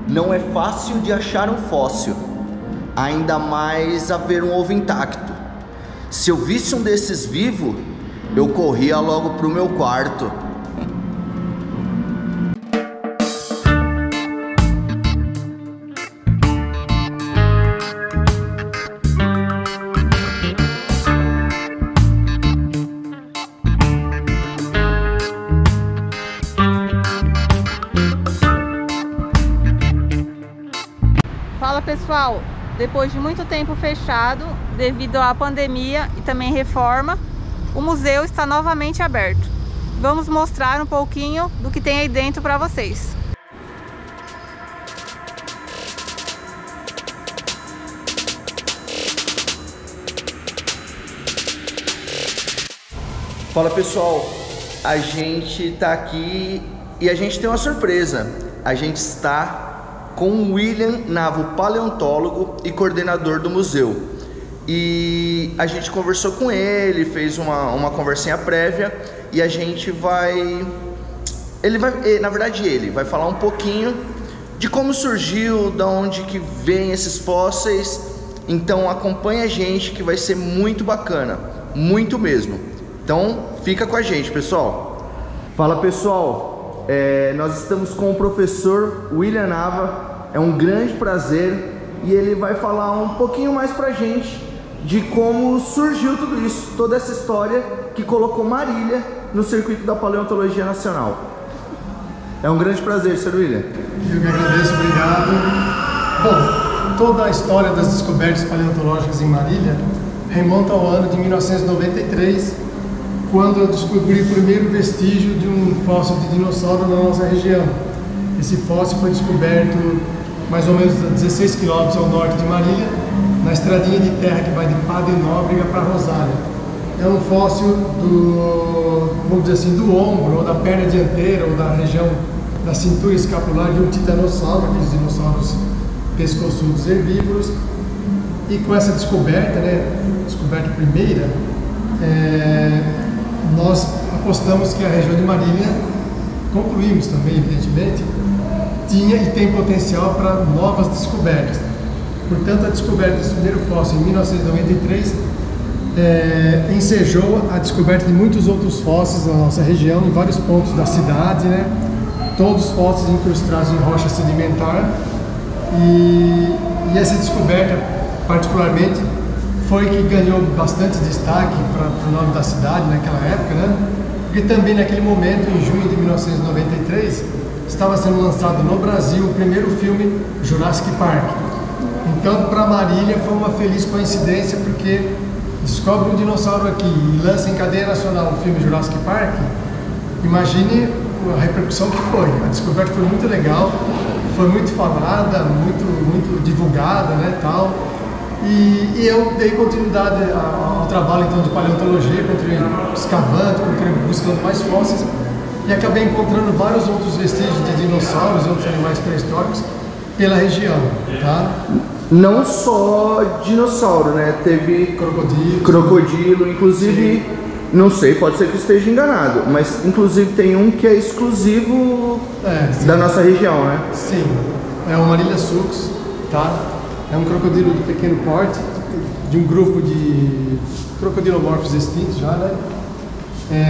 não é fácil de achar um fóssil, ainda mais haver um ovo intacto. Se eu visse um desses vivo, eu corria logo pro meu quarto. Fala pessoal, depois de muito tempo fechado, devido à pandemia e também reforma, o museu está novamente aberto. Vamos mostrar um pouquinho do que tem aí dentro para vocês. Fala pessoal, a gente tá aqui e a gente tem uma surpresa. A gente está com o William Nava, paleontólogo e coordenador do museu. E a gente conversou com ele, fez uma conversinha prévia e a gente vai... Na verdade ele vai falar um pouquinho de como surgiu, de onde que vem esses fósseis. Então acompanha a gente que vai ser muito bacana, muito mesmo. Então fica com a gente, pessoal. Fala pessoal, nós estamos com o professor William Nava. É um grande prazer e ele vai falar um pouquinho mais pra gente de como surgiu tudo isso, toda essa história que colocou Marília no circuito da paleontologia nacional. É um grande prazer, Sr. William. Eu que agradeço, obrigado. Bom, toda a história das descobertas paleontológicas em Marília remonta ao ano de 1993, quando eu descobri o primeiro vestígio de um fóssil de dinossauro na nossa região. Esse fóssil foi descoberto mais ou menos a 16 quilômetros ao norte de Marília, na estradinha de terra que vai de Padre Nóbrega para Rosário. É um fóssil vamos dizer assim, do ombro, ou da perna dianteira, ou da região da cintura escapular de um titanossauro, aqueles dinossauros pescoçudos herbívoros. E com essa descoberta, descoberta primeira, nós apostamos que a região de Marília, concluímos também, evidentemente, tinha e tem potencial para novas descobertas. Portanto, a descoberta desse primeiro fóssil em 1993 ensejou a descoberta de muitos outros fósseis na nossa região, em vários pontos da cidade, todos fósseis incrustados em rocha sedimentar. E essa descoberta, particularmente, foi que ganhou bastante destaque para o nome da cidade naquela época, porque também naquele momento, em junho de 1993, estava sendo lançado no Brasil o primeiro filme Jurassic Park. Então, para Marília foi uma feliz coincidência, porque descobre um dinossauro aqui e lança em cadeia nacional o filme Jurassic Park. Imagine a repercussão que foi. A descoberta foi muito legal, foi muito falada, muito divulgada, tal. E eu dei continuidade ao trabalho então de paleontologia, continuei escavando, continuei buscando mais fósseis e acabei encontrando vários outros vestígios de dinossauros e outros animais pré-históricos pela região, Não só dinossauro, teve crocodilo, inclusive, não sei, pode ser que eu esteja enganado, mas inclusive tem um que é exclusivo da nossa região, Sim, é o Marília Sux, É um crocodilo de pequeno porte, de um grupo de crocodilomorfos extintos já,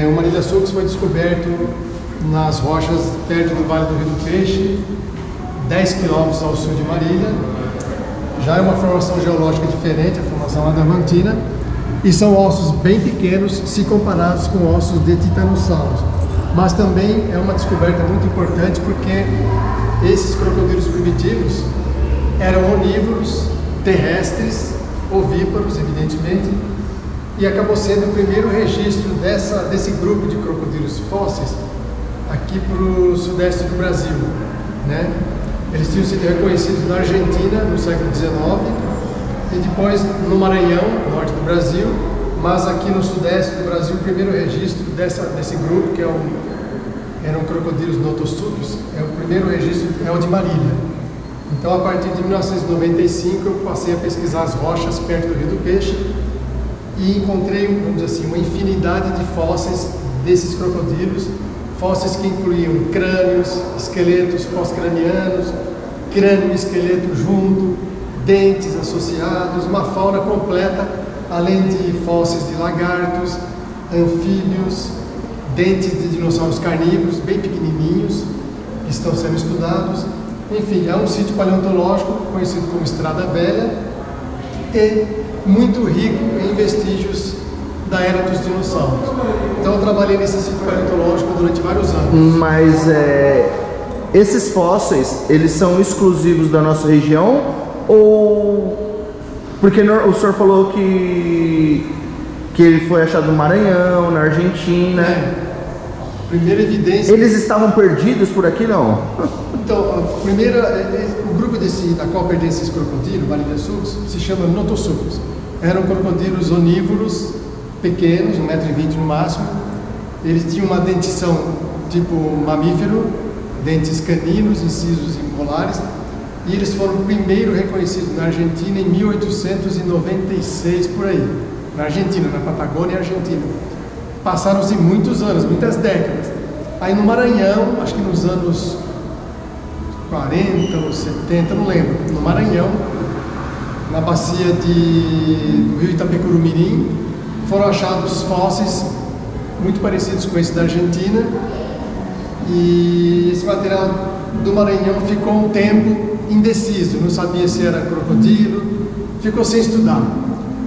O Marília Sux foi descoberto nas rochas perto do Vale do Rio do Peixe, 10 quilômetros ao sul de Marília. Já é uma formação geológica diferente, a formação adamantina, e são ossos bem pequenos se comparados com ossos de titanossauros. Mas também é uma descoberta muito importante porque esses crocodilos primitivos eram onívoros, terrestres, ovíparos, evidentemente, e acabou sendo o primeiro registro desse grupo de crocodilos fósseis aqui para o sudeste do Brasil, Eles tinham sido reconhecidos na Argentina no século XIX e depois no Maranhão, norte do Brasil, mas aqui no sudeste do Brasil o primeiro registro desse grupo, que eram crocodilos notossúbios, o primeiro registro é o de Marília. Então, a partir de 1995, eu passei a pesquisar as rochas perto do Rio do Peixe e encontrei, vamos dizer assim, uma infinidade de fósseis desses crocodilos, fósseis que incluíam crânios, esqueletos pós-cranianos, crânio e esqueleto junto, dentes associados, uma fauna completa, além de fósseis de lagartos, anfíbios, dentes de dinossauros carnívoros, bem pequenininhos, que estão sendo estudados. Enfim, é um sítio paleontológico conhecido como Estrada Velha e muito rico em vestígios da era dos dinossauros. Então eu trabalhei nesse sítio paleontológico durante vários anos. Mas esses fósseis, eles são exclusivos da nossa região? Ou... Porque o senhor falou que ele foi achado no Maranhão, na Argentina. Primeira evidência... Eles estavam perdidos por aqui, não? Então, o grupo da qual pertence esse crocodilo, Mariliasucus, se chama Notosucus. Eram crocodilos onívoros, pequenos, 1,20 m no máximo. Eles tinham uma dentição tipo mamífero, dentes caninos, incisos molares, e eles foram primeiro reconhecidos na Argentina em 1896, por aí. Na Argentina, na Patagônia Argentina. Passaram-se muitos anos, muitas décadas. Aí no Maranhão, acho que nos anos 40 ou 70, não lembro, no Maranhão, na bacia do rio Itapecuru-Mirim, foram achados fósseis muito parecidos com esse da Argentina, e esse material do Maranhão ficou um tempo indeciso, não sabia se era crocodilo, ficou sem estudar.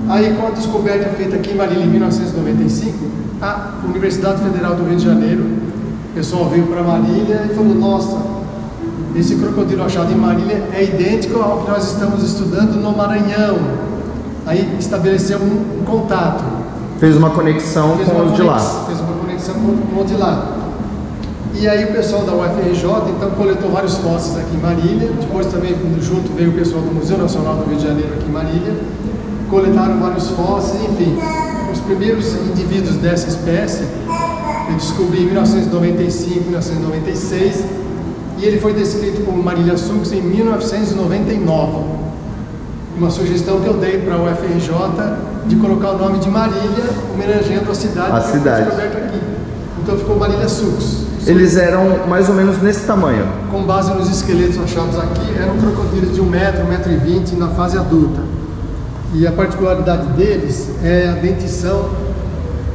Aí, com a descoberta feita aqui em Marília em 1995, a Universidade Federal do Rio de Janeiro, o pessoal veio para Marília e falou: nossa, esse crocodilo achado em Marília é idêntico ao que nós estamos estudando no Maranhão. Aí estabeleceu um contato. Fez uma conexão com os de lá. Fez uma conexão com o de lá. E aí o pessoal da UFRJ então coletou vários fósseis aqui em Marília. Depois também junto veio o pessoal do Museu Nacional do Rio de Janeiro aqui em Marília. Coletaram vários fósseis, enfim. Os primeiros indivíduos dessa espécie eu descobri em 1995, 1996. E ele foi descrito como Mariliasucus em 1999. Uma sugestão que eu dei para a UFRJ de colocar o nome de Marília, homenageando a cidade que foi descoberta aqui. Então ficou Mariliasucus. Eles eram mais ou menos nesse tamanho? Com base nos esqueletos achados aqui, eram crocodilos de 1 metro, 1,20 m na fase adulta. E a particularidade deles é a dentição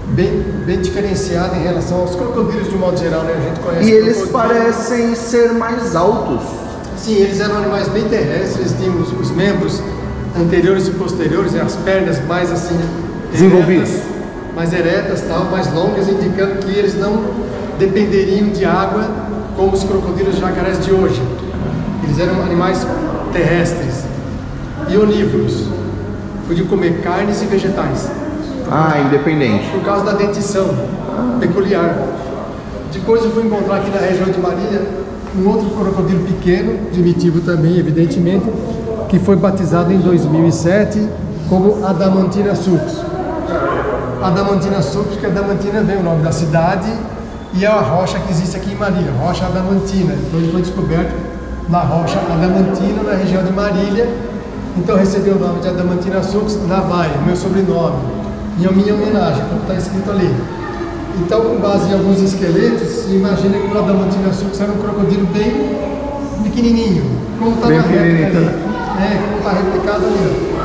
bem diferenciada em relação aos crocodilos de um modo geral, né? A gente conhece. E eles parecem ser mais altos. Sim, eles eram animais bem terrestres, eles tinham os membros anteriores e posteriores, as pernas mais assim desenvolvidos, mais eretas, tal, mais longas, indicando que eles não dependeriam de água como os crocodilos jacarés de hoje. Eles eram animais terrestres e onívoros, podiam comer carnes e vegetais. Independente. Por causa da dentição peculiar. Depois eu fui encontrar aqui na região de Marília um outro crocodilo pequeno, primitivo também, evidentemente, que foi batizado em 2007 como Adamantina-sucus. Adamantina-sucus, porque Adamantina vem o nome da cidade e é a rocha que existe aqui em Marília, rocha Adamantina. Então ele foi descoberto na rocha Adamantina, na região de Marília. Então recebeu o nome de Adamantina-sucus Navaia, meu sobrenome, em minha homenagem, como está escrito ali. Então, com base em alguns esqueletos, se imagina que o Adamantina-sucus era um crocodilo bem pequenininho, como está na réplica ali. Como está replicado ali.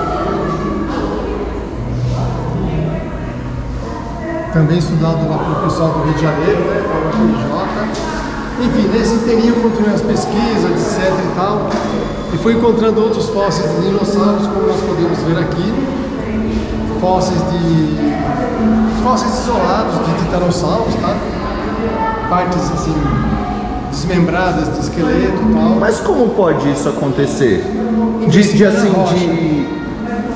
Também estudado lá pelo pessoal do Rio de Janeiro, né, com a UFRJ. Enfim, nesse interior eu continuei as pesquisas, etc e tal, e fui encontrando outros fósseis de dinossauros, como nós podemos ver aqui. Fósseis isolados de titanossauros, tá? Partes assim desmembradas de esqueleto e tal. Mas como pode isso acontecer?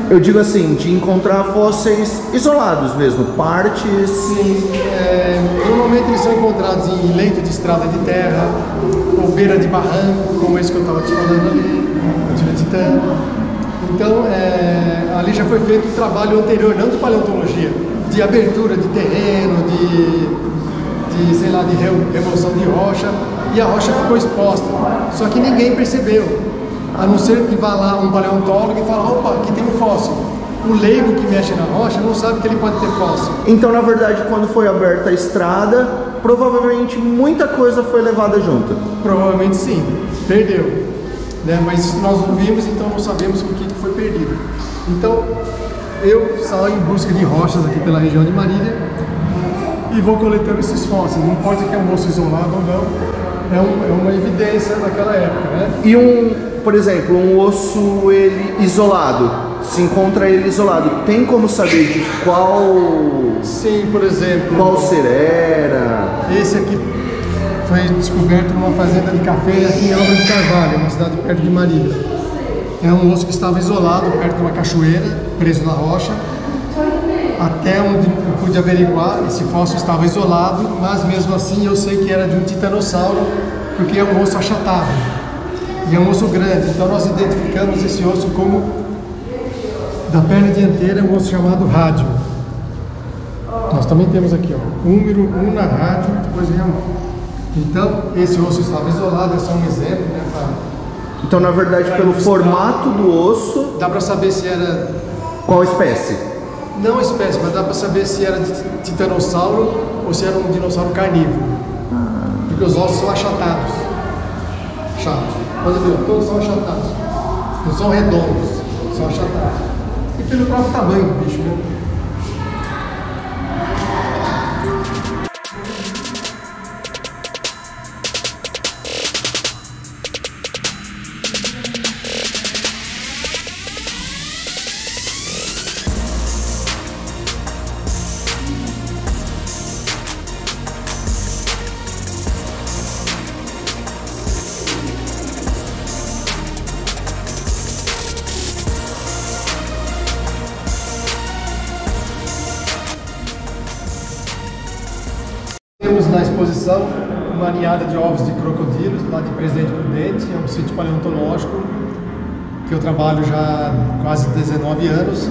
Eu digo assim, de encontrar fósseis isolados mesmo, partes... Sim, normalmente eles são encontrados em leito de estrada de terra, ou beira de barranco, como esse que eu estava te falando ali, no Titã. Então, ali já foi feito um trabalho anterior, não de paleontologia, de abertura de terreno, sei lá, de remoção de rocha, e a rocha ficou exposta. Só que ninguém percebeu, a não ser que vá lá um paleontólogo e fala: opa, aqui tem um fóssil. O leigo que mexe na rocha não sabe que ele pode ter fóssil. Então, na verdade, quando foi aberta a estrada, provavelmente muita coisa foi levada junto. Provavelmente sim, perdeu. né? Mas isso nós não vimos, então não sabemos o que foi perdido. Então eu saio em busca de rochas aqui pela região de Marília e vou coletando esses fósseis. Não importa que é um osso isolado ou não, é uma evidência daquela época, né? E por exemplo, um osso ele isolado, se encontra ele isolado, tem como saber de qual... Sim, por exemplo... Qual ser era? Esse aqui foi descoberto numa fazenda de café aqui em Álvaro de Carvalho, uma cidade perto de Marília. É um osso que estava isolado perto de uma cachoeira, preso na rocha. Até onde eu pude averiguar, esse fóssil estava isolado, mas mesmo assim eu sei que era de um titanossauro, porque é um osso achatado. E é um osso grande, então nós identificamos esse osso como, da perna dianteira, um osso chamado rádio. Nós também temos aqui, ó, número 1 na rádio, depois vem a mão. Então, esse osso estava isolado, é só um exemplo, né? Então, na verdade, pelo formato do osso... Dá para saber se era... Qual espécie? Não espécie, mas dá para saber se era de titanossauro ou se era um dinossauro carnívoro. Porque os ossos são achatados. Chatos. Pode ver, todos são achatados. Não são redondos, são achatados. E pelo próprio tamanho do bicho, né? Temos na exposição uma ninhada de ovos de crocodilos lá de Presidente Prudente, é um sítio paleontológico que eu trabalho já há quase 19 anos.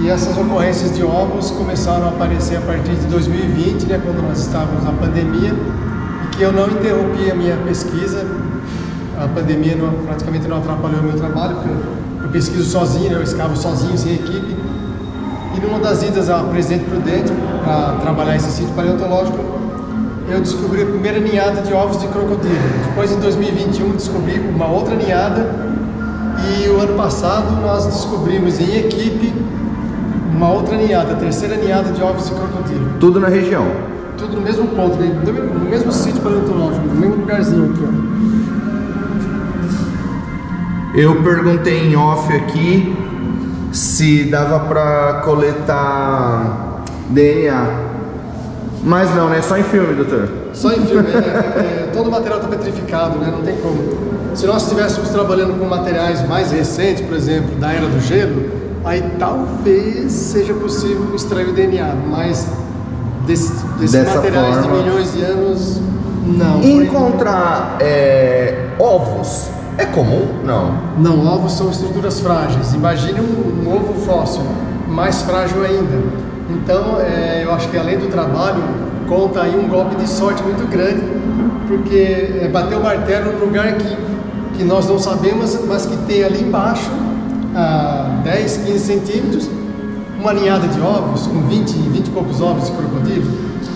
E essas ocorrências de ovos começaram a aparecer a partir de 2020, né, quando nós estávamos na pandemia, e que eu não interrompi a minha pesquisa. A pandemia praticamente não atrapalhou o meu trabalho, porque eu pesquiso sozinho, eu escavo sozinho, sem equipe. E numa das idas a Presidente Prudente para trabalhar esse sítio paleontológico, eu descobri a primeira ninhada de ovos de crocodilo. Depois, em 2021, descobri uma outra ninhada. E o ano passado nós descobrimos em equipe uma outra ninhada, a terceira ninhada de ovos de crocodilo. Tudo na região? Tudo no mesmo ponto, no mesmo sítio paleontológico, no mesmo lugarzinho aqui, ó. Eu perguntei em off aqui se dava para coletar DNA. Mas não, né? Só em filme, doutor? Só em filme, todo o material está petrificado, né? Não tem como. Se nós estivéssemos trabalhando com materiais mais recentes, por exemplo, da Era do Gelo, aí talvez seja possível extrair o DNA, mas desses materiais de milhões de anos, não. Encontrar ovos é comum? Não. Não, ovos são estruturas frágeis. Imagine um ovo fóssil, mais frágil ainda. Então, eu acho que além do trabalho, conta aí um golpe de sorte muito grande, porque bater o martelo num lugar que nós não sabemos, mas que tem ali embaixo, a 10, 15 centímetros, uma ninhada de ovos, com 20 e poucos ovos de crocodilo,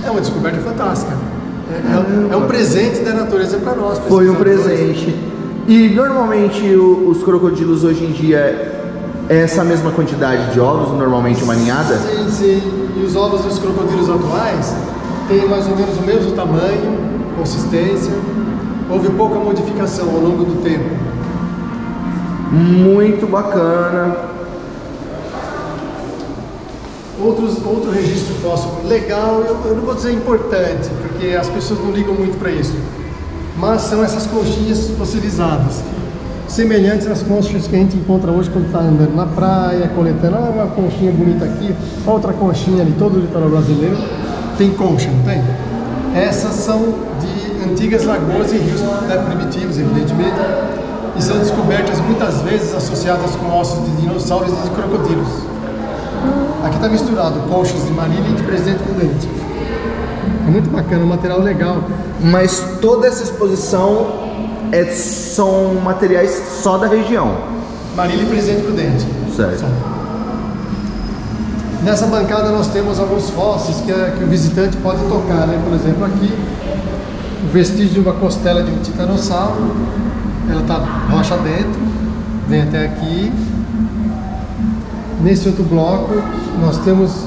é uma descoberta fantástica. É um presente da natureza para nós. Foi um presente. E normalmente os crocodilos hoje em dia é essa mesma quantidade de ovos, normalmente uma ninhada? Sim, sim. E os ovos dos crocodilos atuais têm mais ou menos o mesmo tamanho, consistência. Houve pouca modificação ao longo do tempo. Muito bacana. Outro registro fóssil legal, eu não vou dizer importante, porque as pessoas não ligam muito para isso, mas são essas conchinhas fossilizadas, semelhantes às conchas que a gente encontra hoje quando está andando na praia, coletando. Uma conchinha bonita aqui, outra conchinha ali, todo o litoral brasileiro tem concha, não tem? Essas são de antigas lagoas e rios, né, primitivos, evidentemente, e são descobertas muitas vezes associadas com ossos de dinossauros e de crocodilos. Aqui está misturado conchas de Marília e de Presidente Prudente. É muito bacana, um material legal. Mas toda essa exposição são materiais só da região? Marília e Presidente Prudente. Certo. Só. Nessa bancada nós temos alguns fósseis que o visitante pode tocar, né? Por exemplo, aqui o vestígio de uma costela de um titanossauro, ela tá rocha dentro, vem até aqui. Nesse outro bloco, nós temos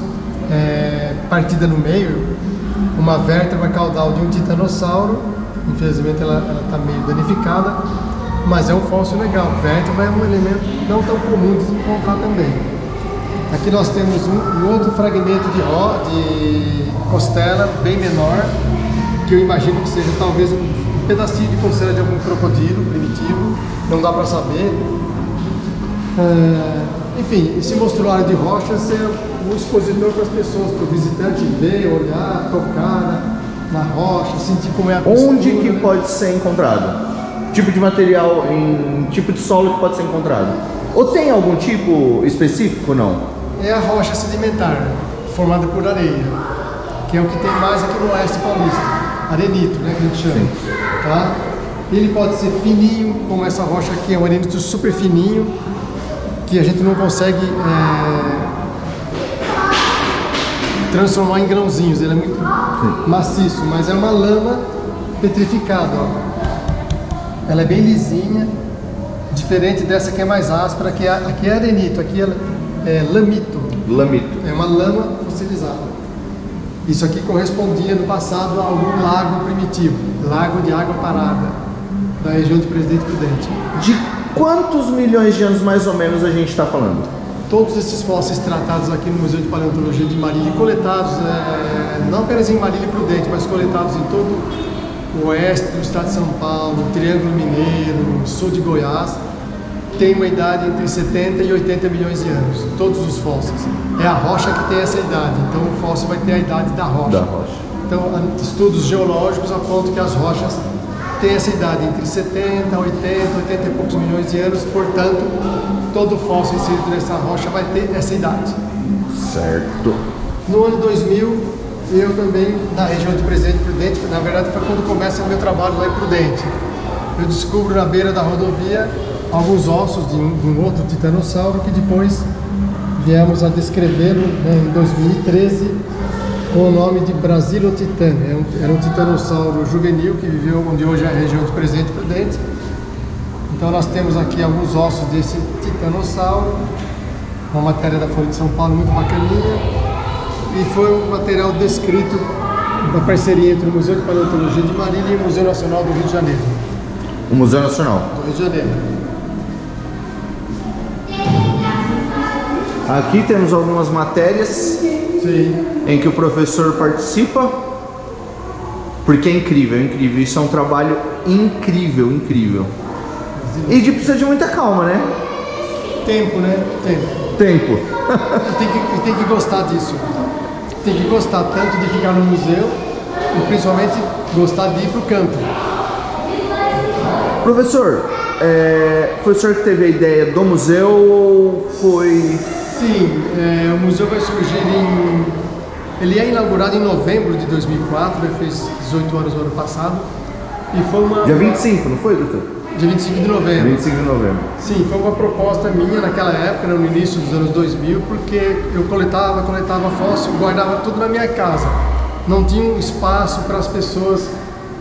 partida no meio, uma vértebra caudal de um titanossauro. Infelizmente ela está meio danificada, mas é um fóssil legal. Vértebra é um elemento não tão comum de encontrar também. Aqui nós temos um outro fragmento de costela bem menor, que eu imagino que seja talvez um pedacinho de costela de algum crocodilo primitivo, não dá para saber. Enfim, esse mostruário de rochas é um expositor para as pessoas, para o visitante ver, olhar, tocar na rocha, sentir como é a textura. Onde que pode ser encontrado? Tipo de material, tipo de solo que pode ser encontrado? Ou tem algum tipo específico, não? É a rocha sedimentar, formada por areia, que é o que tem mais aqui no oeste paulista. Arenito, né, que a gente chama. Tá? Ele pode ser fininho, como essa rocha aqui, é um arenito super fininho, que a gente não consegue transformar em grãozinhos. Ele é muito maciço, mas é uma lama petrificada. Ó. Ela é bem lisinha, diferente dessa que é mais áspera, aqui é arenito, aqui é lamito. Lamito. É uma lama fossilizada. Isso aqui correspondia no passado a algum lago primitivo, lago de água parada, da região de Presidente Prudente. De quantos milhões de anos mais ou menos a gente está falando? Todos esses fósseis tratados aqui no Museu de Paleontologia de Marília, coletados não apenas em Marília e Prudente, mas coletados em todo o oeste do estado de São Paulo, Triângulo Mineiro, sul de Goiás, tem uma idade entre 70 e 80 milhões de anos, todos os fósseis. É a rocha que tem essa idade, então o fóssil vai ter a idade da rocha. Então, estudos geológicos apontam que as rochas têm essa idade, entre 70, 80 e poucos milhões de anos, portanto, todo fóssil inserido nessa rocha vai ter essa idade. Certo. No ano 2000, eu também, na região de Presidente Prudente, na verdade foi quando começa o meu trabalho lá em Prudente, eu descubro na beira da rodovia alguns ossos de um outro titanossauro que depois viemos a descrevê-lo, né, em 2013 com o nome de Brasilotitã. Era um titanossauro juvenil que viveu onde hoje é a região de Presidente Prudente. Então nós temos aqui alguns ossos desse titanossauro, uma matéria da Folha de São Paulo muito bacaninha, e foi um material descrito na parceria entre o Museu de Paleontologia de Marília e o Museu Nacional do Rio de Janeiro. O Museu Nacional do Rio de Janeiro. Aqui temos algumas matérias. Sim. Em que o professor participa, porque é incrível, isso é um trabalho incrível. E precisa de muita calma, né? Tempo, né? Tempo. Tem que gostar disso. Tem que gostar tanto de ficar no museu e principalmente gostar de ir para o campo. Professor, foi o senhor que teve a ideia do museu ou foi... Sim, o museu vai surgir Ele é inaugurado em novembro de 2004, né? Fez 18 anos no ano passado. E foi uma... Dia 25, não foi, doutor? Dia 25 de novembro. 25 de novembro. Sim, foi uma proposta minha naquela época, no início dos anos 2000, porque eu coletava fóssil, guardava tudo na minha casa. Não tinha um espaço para as pessoas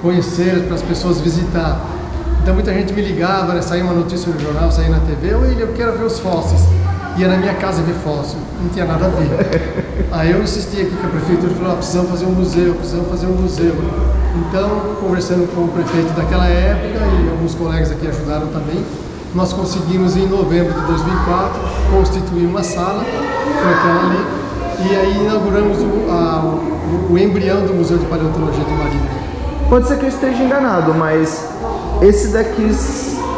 conhecerem, para as pessoas visitar. Então muita gente me ligava, né? Saía uma notícia no jornal, saía na TV, "Oi, eu quero ver os fósseis." Ia na minha casa ver fóssil, não tinha nada a ver. Aí eu insisti aqui com a prefeitura e falei, precisamos fazer um museu. Então, conversando com o prefeito daquela época e alguns colegas aqui ajudaram também, nós conseguimos em novembro de 2004 constituir uma sala, foi aquela ali, e aí inauguramos o embrião do Museu de Paleontologia de Marília. Pode ser que eu esteja enganado, mas esse daqui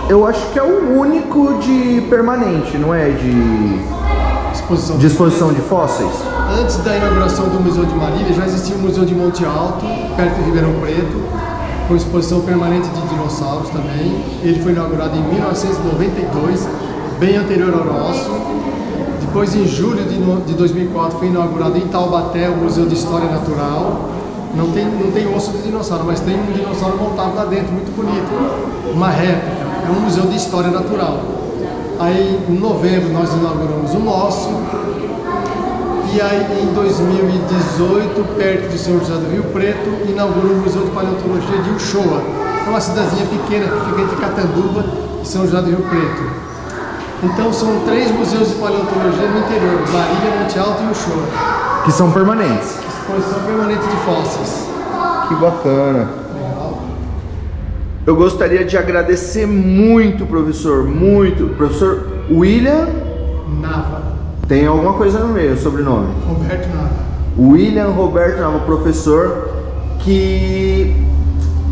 eu acho que é o único de permanente, não é? De exposição de fósseis. Antes da inauguração do Museu de Marília, já existia o Museu de Monte Alto, perto de Ribeirão Preto, com exposição permanente de dinossauros também. Ele foi inaugurado em 1992, bem anterior ao nosso. Depois, em julho de 2004, foi inaugurado em Taubaté o Museu de História Natural. Não tem osso de dinossauro, mas tem um dinossauro montado lá dentro, muito bonito, uma réplica. É um museu de história natural. Aí, em novembro, nós inauguramos o nosso. E aí, em 2018, perto de São José do Rio Preto, inaugurou o Museu de Paleontologia de Uchoa, é uma cidadezinha pequena que fica entre Catanduva e São José do Rio Preto. Então são 3 museus de paleontologia no interior, Marília, Monte Alto e Uchoa. Que são permanentes. Exposição permanente de fósseis. Que bacana. Legal. Eu gostaria de agradecer muito, professor, muito. Professor William Nava. Tem alguma coisa no meio, o sobrenome. Roberto Nava. William Roberto Nava, professor que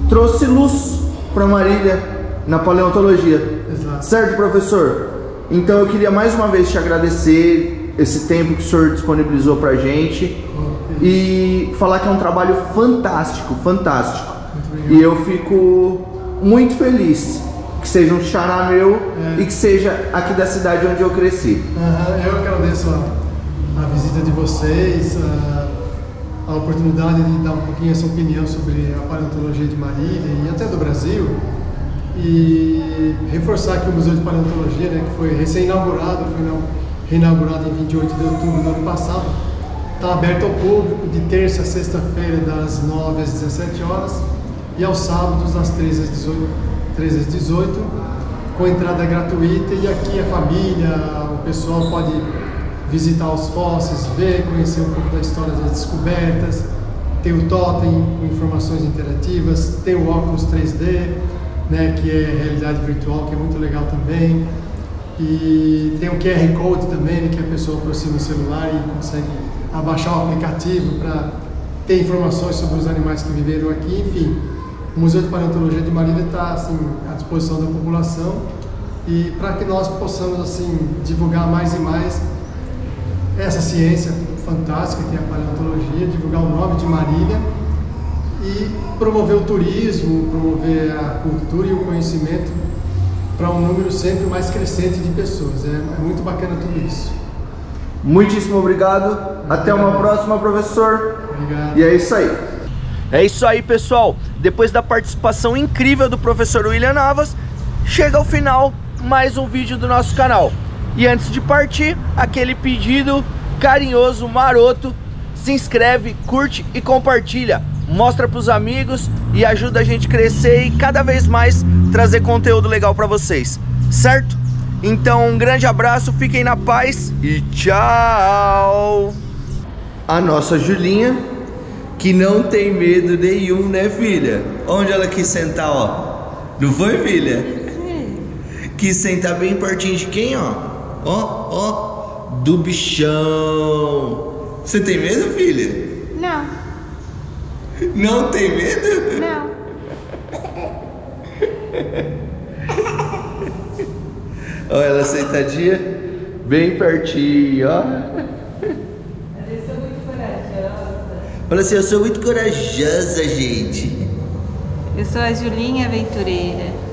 trouxe luz para Marília na paleontologia. Exato. Certo, professor? Então eu queria mais uma vez te agradecer esse tempo que o senhor disponibilizou pra gente e falar que é um trabalho fantástico, fantástico. E eu fico muito feliz que seja um xará meu e que seja aqui da cidade onde eu cresci. Eu agradeço a visita de vocês, a oportunidade de dar um pouquinho essa opinião sobre a paleontologia de Marília e até do Brasil. E reforçar que o Museu de Paleontologia, né, que foi recém-inaugurado, foi reinaugurado em 28 de outubro do ano passado, está aberto ao público de terça a sexta-feira das 9 às 17 horas e aos sábados das 13 às 18, com entrada gratuita. E aqui a família, o pessoal pode visitar os fósseis, ver, conhecer um pouco da história das descobertas. Tem o totem com informações interativas, tem o óculos 3D, né, que é realidade virtual, que é muito legal também. E tem o QR Code também, né, que a pessoa aproxima o celular e consegue abaixar o aplicativo para ter informações sobre os animais que viveram aqui. Enfim, o Museu de Paleontologia de Marília está assim, à disposição da população, e para que nós possamos assim, divulgar mais e mais essa ciência fantástica que é a paleontologia, divulgar o nome de Marília e promover o turismo, promover a cultura e o conhecimento para um número sempre mais crescente de pessoas. É muito bacana tudo isso. Muitíssimo obrigado. Até uma próxima, professor. Obrigado. E é isso aí. É isso aí, pessoal. Depois da participação incrível do professor William Navas, chega ao final mais um vídeo do nosso canal. E antes de partir, aquele pedido carinhoso, maroto: se inscreve, curte e compartilha. Mostra para os amigos e ajuda a gente a crescer e cada vez mais trazer conteúdo legal para vocês, certo? Então um grande abraço, fiquem na paz e tchau! A nossa Julinha, que não tem medo nenhum, né, filha? Onde ela quis sentar, ó? Não foi, filha? Quis sentar bem pertinho de quem, ó? Ó, do bichão. Você tem medo, filha? Não. Não tem medo? Não. Olha ela sentadinha, bem pertinho, ó. Eu sou muito corajosa. Fala assim: eu sou muito corajosa, gente. Eu sou a Julinha Aventureira.